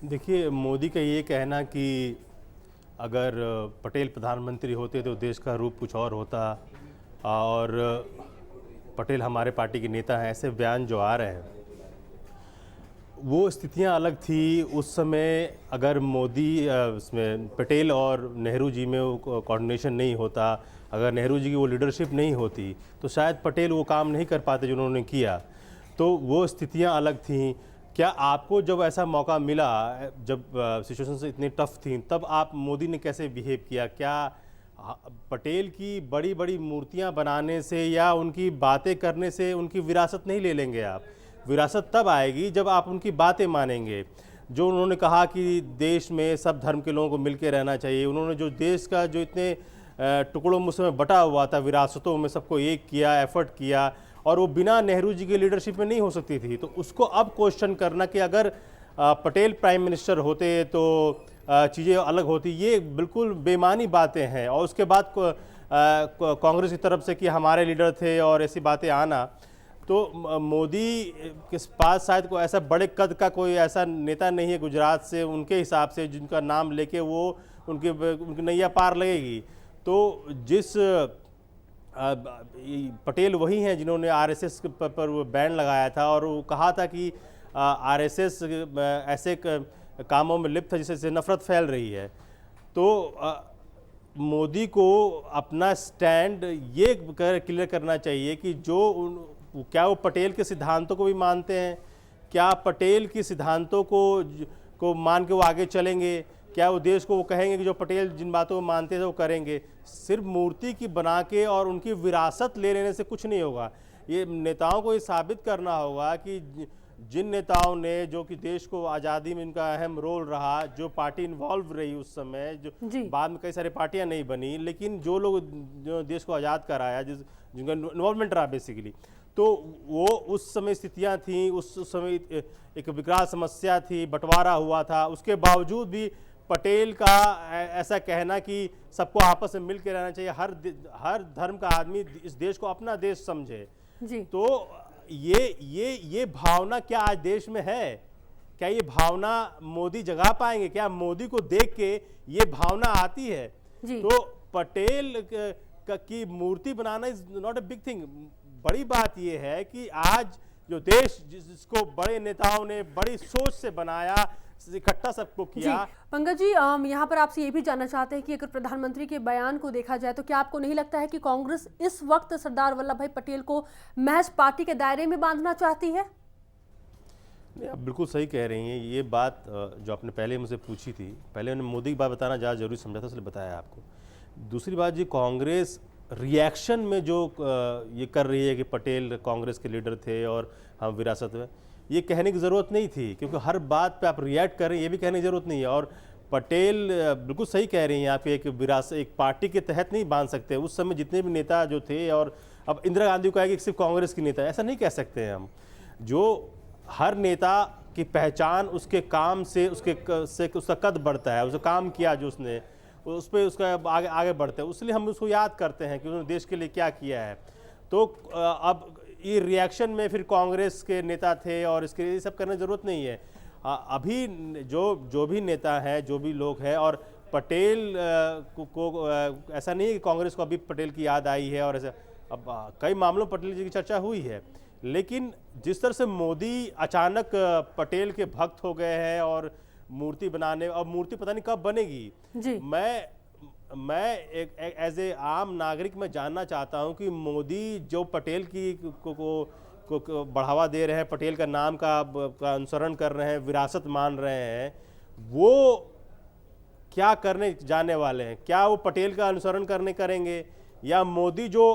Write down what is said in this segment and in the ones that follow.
देखिए, मोदी का ये कहना कि अगर पटेल प्रधानमंत्री होते तो देश का रूप कुछ और होता और पटेल हमारे पार्टी के नेता हैं, ऐसे बयान जो आ रहे हैं, वो स्थितियां अलग थी उस समय। अगर मोदी उसमें पटेल और नेहरू जी में वो कोऑर्डिनेशन नहीं होता, अगर नेहरू जी की वो लीडरशिप नहीं होती, तो शायद पटेल वो काम नहीं कर पाते जो उन्होंने किया। तो वो स्थितियां अलग थीं। क्या आपको जब ऐसा मौका मिला, जब सिचुएशन से इतनी टफ थी, तब आप मोदी ने कैसे बिहेव किया? क्या पटेल की बड़ी बड़ी मूर्तियां बनाने से या उनकी बातें करने से उनकी विरासत नहीं ले लेंगे आप? विरासत तब आएगी जब आप उनकी बातें मानेंगे। जो उन्होंने कहा कि देश में सब धर्म के लोगों को मिलकर रहना चाहिए, उन्होंने जो देश का जो इतने टुकड़ों मुस्सों में बटा हुआ था, विरासतों में सबको एक किया, एफर्ट किया, और वो बिना नेहरू जी की लीडरशिप में नहीं हो सकती थी। तो उसको अब क्वेश्चन करना कि अगर पटेल प्राइम मिनिस्टर होते तो चीज़ें अलग होती, ये बिल्कुल बेमानी बातें हैं। और उसके बाद कांग्रेस की तरफ से कि हमारे लीडर थे और ऐसी बातें आना, तो मोदी के पास शायद कोई ऐसा बड़े कद का कोई ऐसा नेता नहीं है गुजरात से, उनके हिसाब से, जिनका नाम लेके वो उनकी नैया पार लगेगी। तो जिस पटेल वही हैं जिन्होंने आरएसएस पर वो बैन लगाया था और वो कहा था कि आरएसएस ऐसे कामों में लिप्त है जिससे नफरत फैल रही है। तो मोदी को अपना स्टैंड ये क्लियर करना चाहिए कि क्या वो पटेल के सिद्धांतों को भी मानते हैं? क्या पटेल के सिद्धांतों को मान के वो आगे चलेंगे? क्या वो देश को वो कहेंगे कि जो पटेल जिन बातों को मानते थे वो करेंगे? सिर्फ मूर्ति की बना के और उनकी विरासत ले लेने से कुछ नहीं होगा। ये नेताओं को ये साबित करना होगा कि जिन नेताओं ने, जो कि देश को आज़ादी में इनका अहम रोल रहा, जो पार्टी इन्वॉल्व रही उस समय, जो बाद में कई सारी पार्टियां नहीं बनी, लेकिन जो लोग जो देश को आज़ाद कराया, जिनका इन्वॉल्वमेंट रहा बेसिकली, तो वो उस समय स्थितियां थीं, उस समय एक विकराल समस्या थी, बंटवारा हुआ था। उसके बावजूद भी पटेल का ऐसा कहना कि सबको आपस में मिल के रहना चाहिए, हर धर्म का आदमी इस देश को अपना देश समझे जी। तो ये भावना क्या आज देश में है? क्या ये भावना मोदी जगा पाएंगे? क्या मोदी को देख के ये भावना आती है? तो पटेल की मूर्ति बनाना is not a big thing. बड़ी बात यह है कि आज जो देश जिसको बड़े नेताओं ने बड़ी सोच से बनाया, इकट्ठा सबको किया। पंकज जी, यहाँ पर आपसे ये भी जानना चाहते हैं कि अगर प्रधानमंत्री के बयान को देखा जाए तो क्या आपको नहीं लगता है कि कांग्रेस इस वक्त सरदार वल्लभ भाई पटेल को महज पार्टी के दायरे में बांधना चाहती है? नहीं, आप बिल्कुल सही कह रही हैं। ये बात जो आपने पहले मुझसे पूछी थी, पहले मैंने मोदी की बात बताना ज़्यादा जरूरी समझा था, इसलिए बताया आपको। दूसरी बात, जी, कांग्रेस रिएक्शन में जो ये कर रही है कि पटेल कांग्रेस के लीडर थे और हम विरासत में, ये कहने की ज़रूरत नहीं थी, क्योंकि हर बात पे आप रिएक्ट करें ये भी कहने की ज़रूरत नहीं है। और पटेल बिल्कुल सही कह रही हैं आप, एक पार्टी के तहत नहीं बांध सकते। उस समय जितने भी नेता जो थे, और अब इंदिरा गांधी को कहा कि सिर्फ कांग्रेस की नेता, ऐसा नहीं कह सकते हैं हम। जो हर नेता की पहचान उसके काम से उसका कद बढ़ता है, उसका काम किया जो उसने, उस पर उसका आगे बढ़ता है, इसलिए हम उसको याद करते हैं कि उन्होंने देश के लिए क्या किया है। तो अब ये रिएक्शन में फिर कांग्रेस के नेता थे और इसके ये सब करने की ज़रूरत नहीं है। अभी जो भी नेता हैं, जो भी लोग हैं, और पटेल को ऐसा नहीं है कि कांग्रेस को अभी पटेल की याद आई है, और ऐसा अब कई मामलों पटेल जी की चर्चा हुई है। लेकिन जिस तरह से मोदी अचानक पटेल के भक्त हो गए हैं और मूर्ति बनाने, और मूर्ति पता नहीं कब बनेगी जी। मैं एक एज ए आम नागरिक मैं जानना चाहता हूं कि मोदी जो पटेल की को बढ़ावा दे रहे हैं, पटेल का नाम का अनुसरण कर रहे हैं, विरासत मान रहे हैं, वो क्या करने जाने वाले हैं? क्या वो पटेल का अनुसरण करेंगे, या मोदी जो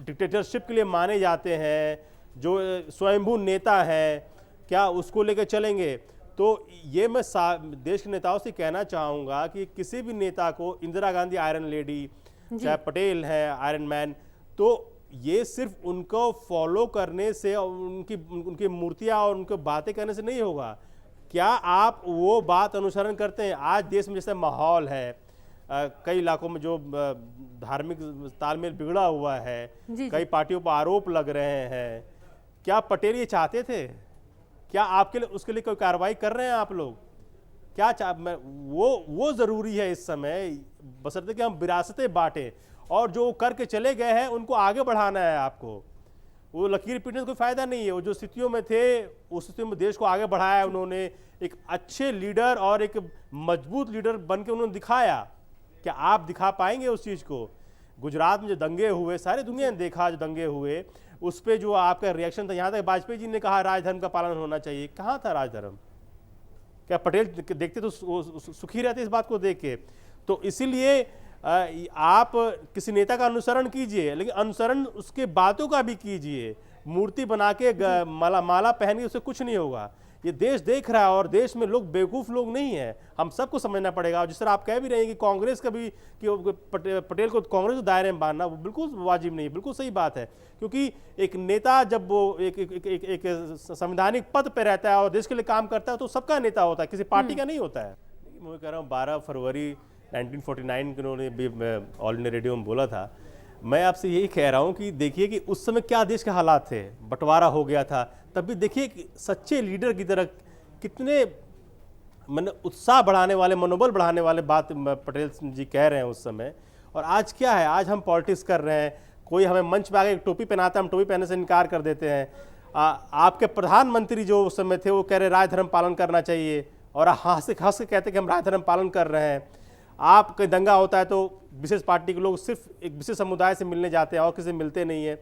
डिक्टेटरशिप के लिए माने जाते हैं, जो स्वयंभू नेता है, क्या उसको लेकर चलेंगे? तो ये मैं देश के नेताओं से कहना चाहूँगा कि किसी भी नेता को, इंदिरा गांधी आयरन लेडी, चाहे पटेल है आयरन मैन, तो ये सिर्फ उनको फॉलो करने से और उनकी मूर्तियाँ और उनकी बातें करने से नहीं होगा। क्या आप वो बात अनुसरण करते हैं? आज देश में जैसे माहौल है, कई इलाकों में जो धार्मिक तालमेल बिगड़ा हुआ है, कई पार्टियों पर आरोप लग रहे हैं, क्या पटेल ये चाहते थे? क्या आपके लिए उसके लिए कोई कार्रवाई कर रहे हैं आप लोग? क्या वो ज़रूरी है इस समय, बशर्ते कि हम विरासतें बांटें और जो करके चले गए हैं उनको आगे बढ़ाना है आपको। वो लकीर पीटने से कोई फायदा नहीं है। वो जो स्थितियों में थे उस स्थितियों में देश को आगे बढ़ाया उन्होंने, एक अच्छे लीडर और एक मजबूत लीडर बन के उन्होंने दिखाया। क्या आप दिखा पाएंगे उस चीज़ को? गुजरात में जो दंगे हुए, सारी दुनिया ने देखा जो दंगे हुए, उस पर जो आपका रिएक्शन था, यहाँ तक वाजपेयी जी ने कहा राजधर्म का पालन होना चाहिए, कहाँ था राजधर्म? क्या पटेल देखते तो सुखी रहते इस बात को देख के? तो इसीलिए आप किसी नेता का अनुसरण कीजिए, लेकिन अनुसरण उसके बातों का भी कीजिए। मूर्ति बना के माला पहन के उससे कुछ नहीं होगा। ये देश देख रहा है और देश में लोग बेवकूफ़ लोग नहीं है, हम सबको समझना पड़ेगा। और जिस तरह आप कह भी रहे हैं कि कांग्रेस का भी कि पटेल को कांग्रेस के दायरे में बांधना, वो बिल्कुल वाजिब नहीं है, बिल्कुल सही बात है। क्योंकि एक नेता जब वो एक संवैधानिक पद पे रहता है और देश के लिए काम करता है तो सबका नेता होता है, किसी पार्टी का नहीं होता है। मैं कह रहा हूँ 12 फरवरी 1949 के उन्होंने ऑल इंडिया रेडियो में बोला था। मैं आपसे यही कह रहा हूं कि देखिए कि उस समय क्या देश के हालात थे, बंटवारा हो गया था, तब भी देखिए कि सच्चे लीडर की तरह कितने उत्साह बढ़ाने वाले, मनोबल बढ़ाने वाले बात पटेल जी कह रहे हैं उस समय। और आज क्या है, आज हम पॉलिटिक्स कर रहे हैं, कोई हमें मंच पे आके टोपी पहनाता है, हम टोपी पहनने से इनकार कर देते हैं। आपके प्रधानमंत्री जो उस समय थे वो कह रहे राजधर्म पालन करना चाहिए और हंस के कहते कि हम राजधर्म पालन कर रहे हैं। आप कोई दंगा होता है तो विशेष पार्टी के लोग सिर्फ एक विशेष समुदाय से मिलने जाते हैं और किसी से मिलते नहीं है।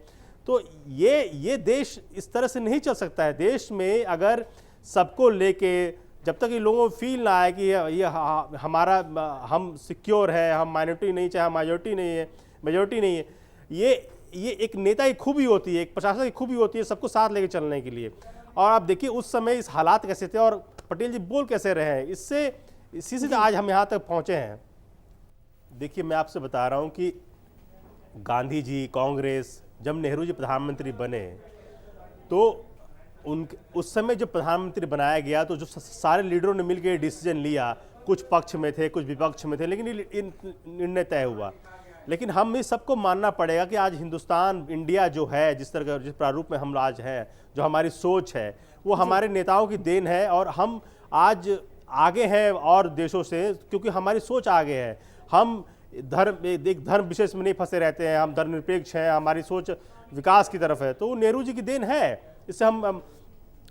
तो ये देश इस तरह से नहीं चल सकता है। देश में अगर सबको लेके जब तक ये लोगों को फील ना आए कि ये हमारा, हम सिक्योर है, हम माइनॉरिटी नहीं, चाहे मेजोरिटी नहीं है, मेजोरिटी नहीं है, ये एक नेता की खूबी होती है, एक प्रशासन की खूबी होती है सबको साथ लेके चलने के लिए। और आप देखिए उस समय इस हालात कैसे थे और पटेल जी बोल कैसे रहे हैं, इसी से आज हम यहाँ तक पहुँचे हैं। देखिए मैं आपसे बता रहा हूँ कि गांधी जी, कांग्रेस, जब नेहरू जी प्रधानमंत्री बने तो उस समय जब प्रधानमंत्री बनाया गया तो जो सारे लीडरों ने मिलकर डिसीजन लिया, कुछ पक्ष में थे कुछ विपक्ष में थे, लेकिन निर्णय तय हुआ। लेकिन हम इस सबको मानना पड़ेगा कि आज हिंदुस्तान, इंडिया जो है, जिस प्रारूप में हम आज हैं, जो हमारी सोच है, वो हमारे नेताओं की देन है। और हम आज आगे हैं और देशों से, क्योंकि हमारी सोच आगे है। हम एक धर्म विशेष में नहीं फंसे रहते हैं, हम धर्मनिरपेक्ष हैं, हमारी सोच विकास की तरफ है। तो वो नेहरू जी की देन है, इससे हम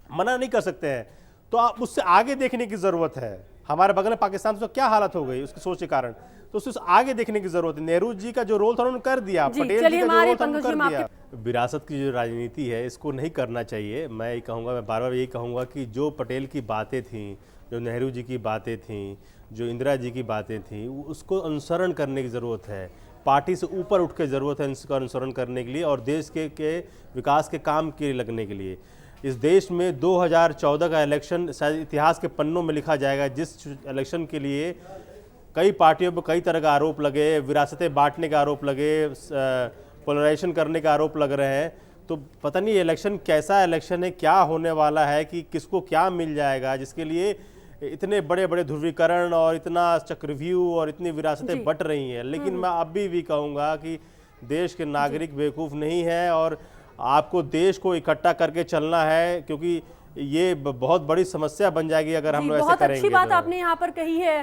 मना नहीं कर सकते हैं। तो आप उससे आगे देखने की ज़रूरत है। हमारे बगल में पाकिस्तान से क्या हालत हो गई उसकी सोच के कारण, तो उससे आगे देखने की ज़रूरत है। नेहरू जी का जो रोल था उन्होंने कर दिया, पटेल जी का जो रोल था उन्होंने कर दिया। विरासत की जो राजनीति है इसको नहीं करना चाहिए। मैं ये कहूँगा, मैं बार बार यही कहूँगा कि जो पटेल की बातें थीं, जो नेहरू जी की बातें थीं, जो इंदिरा जी की बातें थीं, उसको अनुसरण करने की ज़रूरत है। पार्टी से ऊपर उठ के ज़रूरत है इसका अनुसरण करने के लिए और देश के विकास के काम के लगने के लिए। इस देश में 2014 का इलेक्शन शायद इतिहास के पन्नों में लिखा जाएगा, जिस इलेक्शन के लिए कई पार्टियों पर कई तरह का आरोप लगे, विरासतें बांटने का आरोप लगे, पोलराइजेशन करने का आरोप लग रहे हैं। तो पता नहीं इलेक्शन कैसा इलेक्शन है, क्या होने वाला है, कि किसको क्या मिल जाएगा, जिसके लिए इतने बड़े बड़े ध्रुवीकरण और इतना चक्रव्यूह और इतनी विरासतें बट रही हैं। लेकिन मैं अभी भी कहूँगा कि देश के नागरिक बेवकूफ़ नहीं है और आपको देश को इकट्ठा करके चलना है, क्योंकि ये बहुत बड़ी समस्या बन जाएगी अगर हम लोग ऐसे करेंगे। बहुत अच्छी बात आपने यहाँ पर कही है।